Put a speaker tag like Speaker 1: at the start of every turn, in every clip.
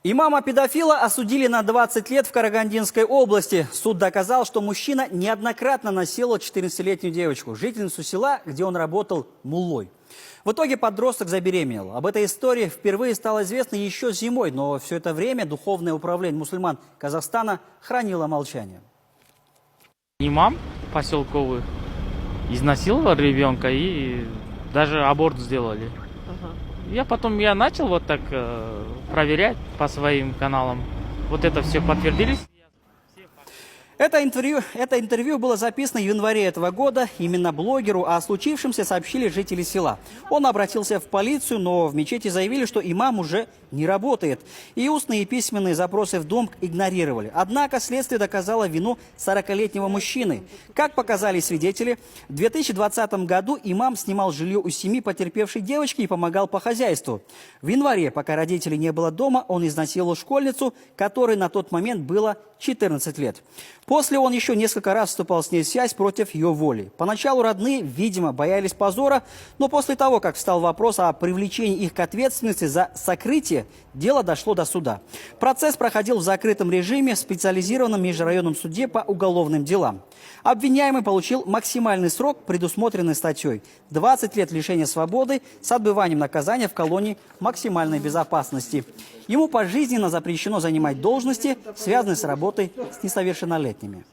Speaker 1: Имама-педофила осудили на 20 лет в Карагандинской области. Суд доказал, что мужчина неоднократно насиловал 14-летнюю девочку, жительницу села, где он работал муллой. В итоге подросток забеременел. Об этой истории впервые стало известно еще зимой, но все это время Духовное управление мусульман Казахстана хранило молчание.
Speaker 2: Имам поселковый изнасиловал ребенка и даже аборт сделали. Я начал вот так проверять по своим каналам. Вот это все подтвердились.
Speaker 1: Это интервью было записано в январе этого года. Именно блогеру о случившемся сообщили жители села. Он обратился в полицию, но в мечети заявили, что имам уже не работает. И устные и письменные запросы в дом игнорировали. Однако следствие доказало вину 40-летнего мужчины. Как показали свидетели, в 2020 году имам снимал жилье у семьи потерпевшей девочки и помогал по хозяйству. В январе, пока родителей не было дома, он изнасиловал школьницу, которой на тот момент было 14 лет. После он еще несколько раз вступал с ней в связь против ее воли. Поначалу родные, видимо, боялись позора, но после того, как встал вопрос о привлечении их к ответственности за сокрытие, дело дошло до суда. Процесс проходил в закрытом режиме в специализированном межрайонном суде по уголовным делам. Обвиняемый получил максимальный срок, предусмотренный статьей – 20 лет лишения свободы с отбыванием наказания в колонии максимальной безопасности. Ему пожизненно запрещено занимать должности, связанные с работой с несовершеннолетними.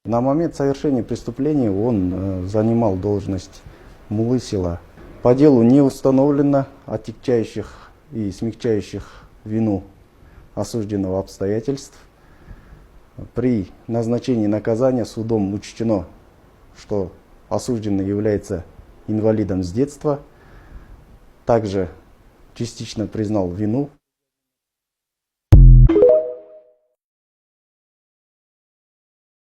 Speaker 3: На момент совершения преступления он занимал должность муллы села. По делу не установлено отягчающих и смягчающих вину осужденного обстоятельств. При назначении наказания судом учтено, что осужденный является инвалидом с детства, также частично признал вину.